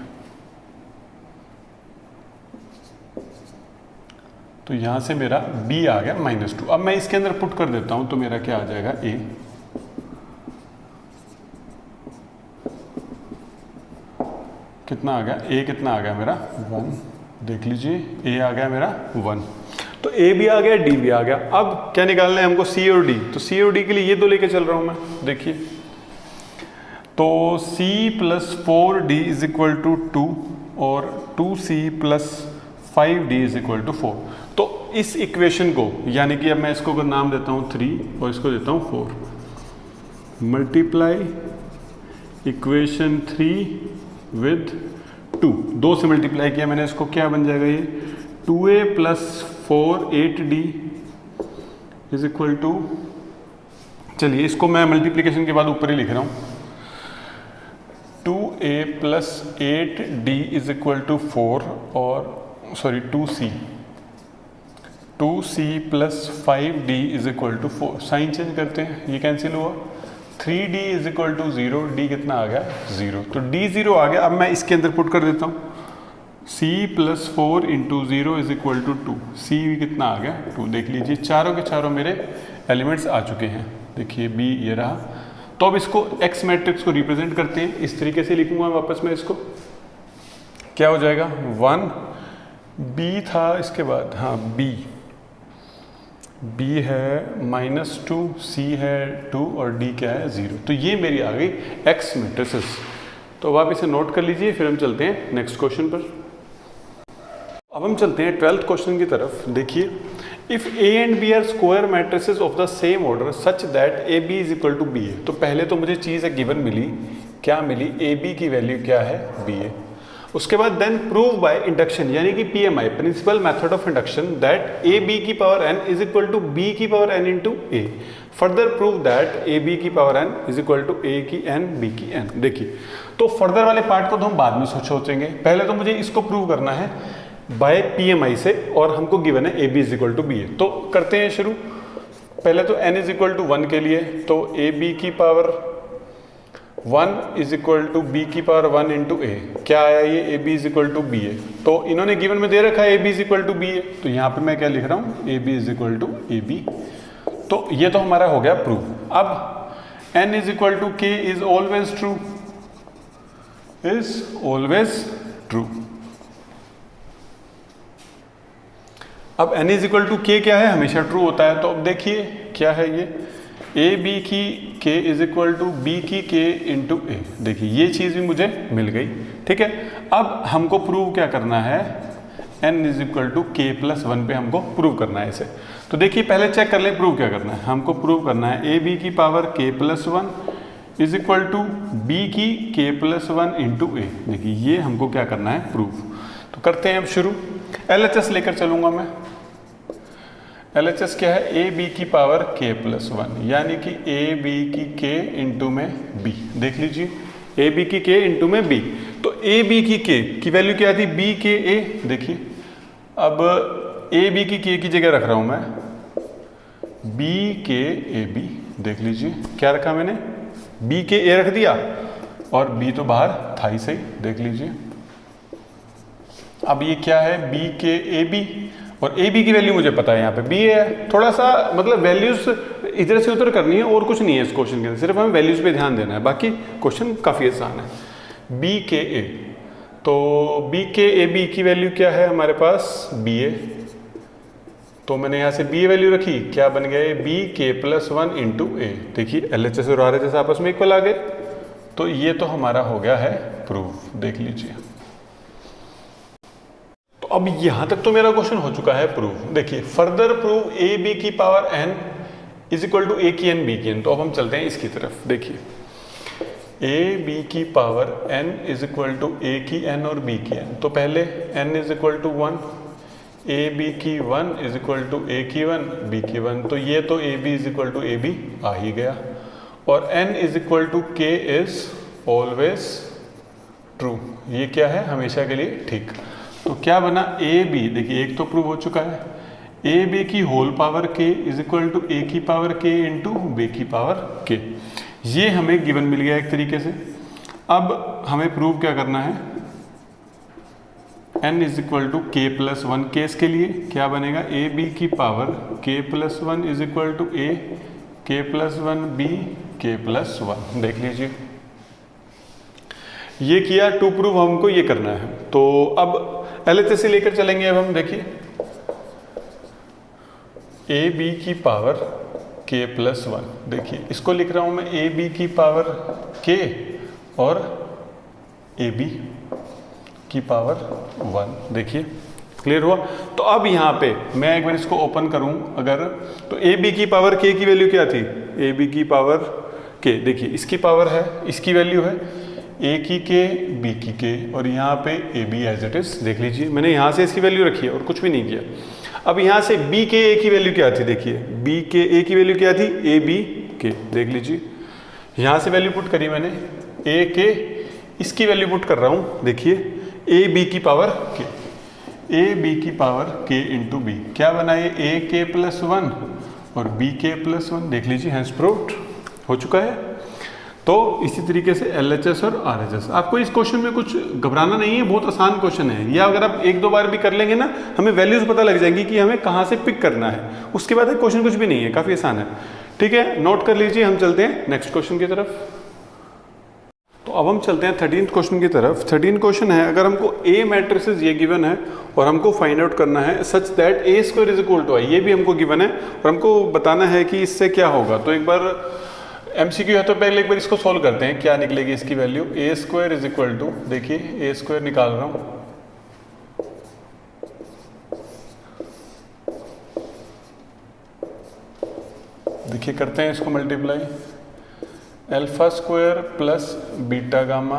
[SPEAKER 1] तो यहां से मेरा b आ गया -2। अब मैं इसके अंदर पुट कर देता हूं तो मेरा क्या आ जाएगा a, कितना आ गया a, कितना आ गया मेरा 1, देख लीजिए a आ गया मेरा 1। तो a भी आ गया, d भी आ गया। अब क्या निकालना है हमको, c और d। तो c और d के लिए ये दो लेके चल रहा हूं मैं, देखिए तो c plus 4d is equal to 2 और 2c plus 5d is equal to 4। तो इस इक्वेशन को, यानी कि अब मैं इसको अगर नाम देता हूँ 3 और इसको देता हूँ 4, मल्टीप्लाई इक्वेशन 3 विद 2, 2 से मल्टीप्लाई किया मैंने इसको, क्या बन जाएगा ये 2a plus 4 8d is equal to, चलिए इसको मैं मल्टीप्लिकेशन के बाद ऊपर ही लिख रहा हूँ, 2a plus 8d is equal to 4 और sorry 2c plus 5d is equal to 4, sign change करते हैं, ये कैंसिल हुआ, 3d is equal to 0, d कितना आ गया 0, तो d 0 आ गया। अब मैं इसके अंदर पुट कर देता हूँ, c plus 4 into 0 is equal to 2, c कितना आ गया 2, देख लीजिए चारों के चारों मेरे एलिमेंट्स आ चुके हैं। देखिए b ये रहा। तो अब इसको x मैट्रिक्स को रिप्रेजेंट करते हैं, इस तरीके से लिखूंगा वापस में इसको, क्या हो जाएगा 1 b था, इसके बाद हाँ b है -2, c है 2 और d क्या है 0। तो ये मेरी आ गई x मैट्रिसेस। तो अब आप इसे नोट कर लीजिए, फिर हम चलते हैं नेक्स्ट क्वेश्चन पर। अब हम चलते हैं 12th क्वेश्चन की तरफ। देखिए, if a and b are square matrices of the same order such that A B is equal to B ए। तो पहले तो मुझे चीज़ है गिवन मिली, क्या मिली, ए बी की वैल्यू क्या है बी ए। उसके बाद देन प्रूव बाय इंडक्शन, यानी कि PMI, principle method of induction, that A B की power n is equal to B की power n into A. Further prove that A B की power n is equal to ए की n B की n। देखिए, तो further वाले part को तो हम बाद में सोचेंगे, पहले तो मुझे इसको प्रूव करना है बाय पीएमआई से, और हमको गिवन है A B is equal to B ए। तो करते हैं शुरू। पहले तो n इज इक्वल टू 1 के लिए, तो ए बी की power 1 is equal to B की पावर 1 इंटू ए, क्या आया ये a B is equal to B ए। तो इन्होंने गिवन में दे रखा है A B is equal to B ए, तो यहाँ पे मैं क्या लिख रहा हूँ a B is equal to a b. तो ये तो हमारा हो गया प्रूव। अब n इज इक्वल टू के is always true, is always true. अब n इज इक्वल टू के क्या है, हमेशा ट्रू होता है। तो अब देखिए क्या है ये, ए बी की के इज इक्वल टू बी की के इंटू ए। देखिए ये चीज़ भी मुझे मिल गई, ठीक है। अब हमको प्रूव क्या करना है, n इज इक्वल टू के प्लस 1 पे हमको प्रूव करना है इसे। तो देखिए पहले चेक कर लें प्रूव क्या करना है। हमको प्रूव करना है ए बी की power k plus 1 is equal to B की के प्लस 1 इंटू ए। देखिए ये हमको क्या करना है प्रूव। तो करते हैं अब शुरू। LHS लेकर चलूंगा मैं। LHS क्या है, ए बी की पावर के प्लस 1, यानी कि ए बी की के इंटू में बी। देख लीजिए ए बी की के इंटू में बी। तो ए बी की के की वैल्यू क्या थी, बी के ए। देखिए अब ए बी की के की जगह रख रहा हूं मैं बी के ए बी। देख लीजिए क्या रखा मैंने, बी के ए रख दिया और बी तो बाहर था ही सही। देख लीजिए अब ये क्या है, बी के ए बी, और ए बी की वैल्यू मुझे पता है यहाँ पे बी है। थोड़ा सा मतलब वैल्यूज इधर से उधर करनी है और कुछ नहीं है इस क्वेश्चन के अंदर, सिर्फ हमें वैल्यूज पे ध्यान देना है, बाकी क्वेश्चन काफ़ी आसान है। बी के ए, तो बी के ए बी की वैल्यू क्या है हमारे पास बी ए। तो मैंने यहाँ से बी ए वैल्यू रखी, क्या बन गया बी के प्लस 1 इंटू ए। देखिए LHS और RHS आपस में इक्वल आ गए, तो ये तो हमारा हो गया है प्रूफ। देख लीजिए तो अब यहाँ तक तो मेरा क्वेश्चन हो चुका है प्रूव। देखिए फर्दर प्रूव ए बी की power n is equal to ए की n बी की n। तो अब हम चलते हैं इसकी तरफ। देखिए ए बी की power n is equal to ए की n और b की n। तो पहले n is equal to 1, a B की 1 इज इक्वल टू ए की 1 b की 1। तो ये तो a B is equal to a b आ ही गया। और n is equal to k is always true. ये क्या है, हमेशा के लिए ठीक। तो क्या बना, ए बी, देखिए एक तो प्रूव हो चुका है, ए बी की whole power k is equal to ए की पावर k इंटू बी की पावर k। ये हमें गिवन मिल गया एक तरीके से। अब हमें प्रूव क्या करना है, n is equal to k plus 1 case के लिए क्या बनेगा, ए बी की power k plus 1 is equal to A k plus 1 b k plus 1। देख लीजिए ये किया, टू प्रूव हमको ये करना है। तो अब LHS से लेकर चलेंगे। अब हम देखिए ए बी की पावर k प्लस 1, देखिए इसको लिख रहा हूं मैं ए बी की पावर k और ए बी की पावर 1। देखिए क्लियर हुआ। तो अब यहाँ पे मैं एक बार इसको ओपन करूं अगर, तो ए बी की पावर k की वैल्यू क्या थी, ए बी की पावर k, देखिए इसकी पावर है, इसकी वैल्यू है ए की k बी की k, और यहाँ पे A B as it is. देख लीजिए मैंने यहाँ से इसकी वैल्यू रखी है और कुछ भी नहीं किया। अब यहाँ से बी के ए की वैल्यू क्या थी, देखिए बी के ए की वैल्यू क्या थी, ए बी के। देख लीजिए यहाँ से वैल्यू पुट करी मैंने, ए के इसकी वैल्यू पुट कर रहा हूँ, देखिए ए बी की पावर के, ए बी की पावर के इंटू बी। क्या बना ये, ए के प्लस 1 और बी के प्लस 1। देख लीजिए हैंस प्रूव्ड हो चुका है। तो इसी तरीके से LHS और RHS। आपको इस क्वेश्चन में कुछ घबराना नहीं है, बहुत आसान क्वेश्चन है। या अगर आप एक दो बार भी कर लेंगे ना, हमें वैल्यूज पता लग जाएंगी कि हमें कहाँ से पिक करना है। उसके बाद क्वेश्चन कुछ भी नहीं है, काफ़ी आसान है। ठीक है, नोट कर लीजिए। हम चलते हैं नेक्स्ट क्वेश्चन की तरफ। तो अब हम चलते हैं 13th क्वेश्चन की तरफ। 13 क्वेश्चन है, अगर हमको ए मैट्रिसेस ये गिवन है और हमको फाइंड आउट करना है such that a square is equal to I, ये भी हमको गिवन है और हमको बताना है कि इससे क्या होगा। तो एक बार MCQ है, तो पहले एक बार इसको सोल्व करते हैं, क्या निकलेगी इसकी value. A square is equal to, देखिए ए स्क्वायर निकाल रहा हूं, देखिए करते हैं इसको multiply, alpha square plus beta gamma,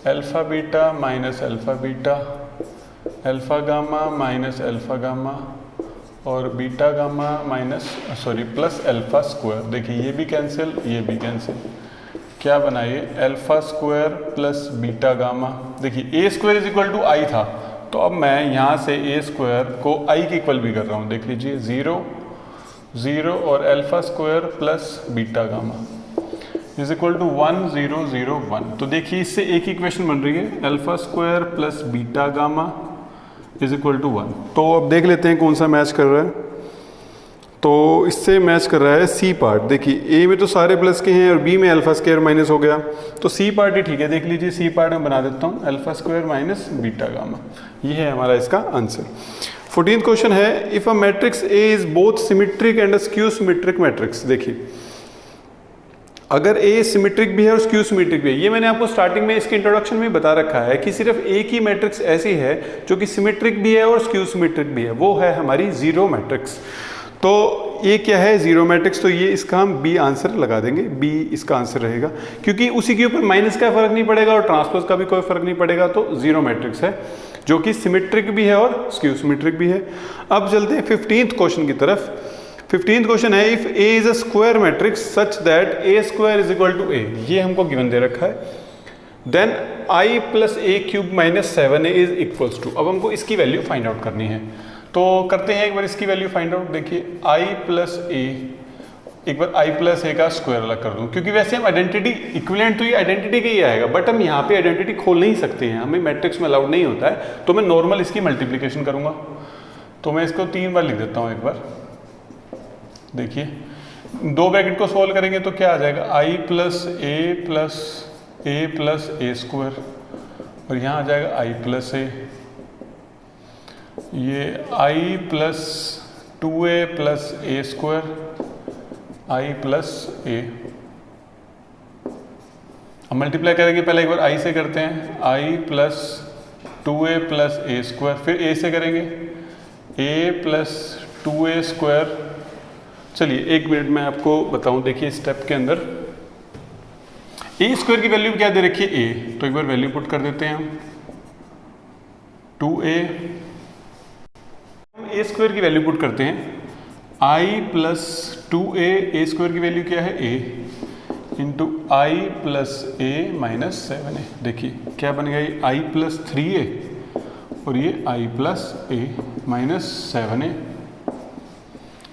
[SPEAKER 1] alpha beta minus alpha beta, alpha gamma minus alpha gamma और beta gamma minus plus alpha square. देखिए ये भी कैंसिल, ये भी कैंसिल। क्या बनाइए, alpha square plus beta gamma. देखिए ए square is equal to I था, तो अब मैं यहाँ से ए स्क्वायर को आई के इक्वल भी कर रहा हूँ। देख लीजिए 0 0 और alpha square plus beta gamma is equal to 1 0 0 1। तो देखिए इससे एक इक्वेशन बन रही है, alpha square plus beta gamma is equal to 1। तो अब देख लेते हैं कौन सा मैच कर रहा है। तो इससे मैच कर रहा है सी पार्ट। देखिए ए में तो सारे प्लस के हैं और बी में अल्फा स्क्वायर माइनस हो गया, तो सी पार्ट ही ठीक है। देख लीजिए सी पार्ट में बना देता हूँ, alpha square minus beta gamma. ये है हमारा इसका आंसर। 14th क्वेश्चन है, if a matrix A is both symmetric and skew symmetric matrix. देखिए अगर ए सिमेट्रिक भी है और स्क्यू सिमेट्रिक भी है, ये मैंने आपको स्टार्टिंग में इसके इंट्रोडक्शन में बता रखा है कि सिर्फ एक ही मैट्रिक्स ऐसी है जो कि सिमेट्रिक भी है और स्क्यू सिमेट्रिक भी है, वो है हमारी जीरो मैट्रिक्स। तो ये क्या है, जीरो मैट्रिक्स। तो ये इसका हम बी आंसर लगा देंगे, बी इसका आंसर रहेगा, क्योंकि उसी के ऊपर माइनस का फर्क नहीं पड़ेगा और ट्रांसपोज का भी कोई फर्क नहीं पड़ेगा। तो जीरो मैट्रिक्स है जो कि सिमेट्रिक भी है और स्क्यू सिमेट्रिक भी है। अब चलते हैं 15th क्वेश्चन की तरफ। 15th क्वेश्चन है, if A is a square matrix such that a square is equal to a, ये हमको गिवन दे रखा है, then I plus a cube minus 7a is equals to. अब हमको इसकी वैल्यू फाइंड आउट करनी है, तो करते हैं एक बार इसकी वैल्यू फाइंड आउट। देखिए आई प्लस ए, एक बार आई प्लस ए का स्क्वायर अलग कर दूं, क्योंकि वैसे हम आइडेंटिटी इक्विवेलेंट तो ये आइडेंटिटी का ही आएगा, बट हम यहाँ पे आइडेंटिटी खोल नहीं सकते हैं, हमें मैट्रिक्स में अलाउड नहीं होता है। तो मैं नॉर्मल इसकी मल्टीप्लीकेशन करूंगा, तो मैं इसको 3 बार लिख देता हूँ एक बार। देखिए दो ब्रैकेट को सोल्व करेंगे तो क्या आ जाएगा, आई प्लस ए स्क्वायर, और यहाँ आ जाएगा आई प्लस ए, ये आई प्लस 2a प्लस ए स्क्वायर, आई प्लस ए। अब मल्टीप्लाई करेंगे, पहले एक बार आई से करते हैं, आई प्लस 2a प्लस ए स्क्वायर, फिर a से करेंगे a प्लस 2a स्क्वायर। चलिए 1 मिनट में आपको बताऊं, देखिए स्टेप के अंदर ए स्क्वायर की वैल्यू क्या दे रखी है a, तो एक बार वैल्यू पुट कर देते हैं हम 2a, हम ए स्क्वायर की वैल्यू पुट करते हैं i plus 2a, A square की वैल्यू क्या है a into I plus A minus 7a। देखिए क्या बनेगा, ये i प्लस 3a और ये i plus A minus 7a।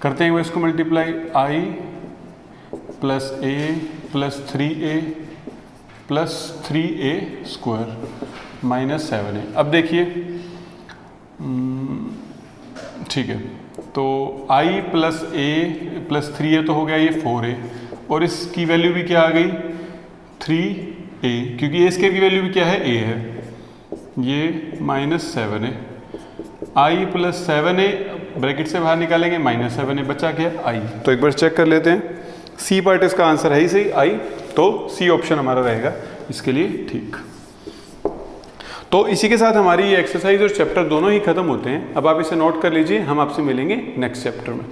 [SPEAKER 1] करते हैं इसको multiply, i plus a plus 3a plus 3a square minus 7a। अब देखिए ठीक है, तो i plus a plus 3a तो हो गया ये 4a, और इसकी वैल्यू भी क्या आ गई 3a, क्योंकि ए स्क्वायर की वैल्यू भी क्या है a है, ये minus 7a। i plus 7a bracket से बाहर निकालेंगे माइनस 7a, बचा क्या i। तो एक बार चेक कर लेते हैं, सी पार्ट इसका आंसर है ही सही i, तो सी ऑप्शन हमारा रहेगा इसके लिए ठीक। तो इसी के साथ हमारी ये एक्सरसाइज और चैप्टर दोनों ही खत्म होते हैं। अब आप इसे नोट कर लीजिए, हम आपसे मिलेंगे नेक्स्ट चैप्टर में।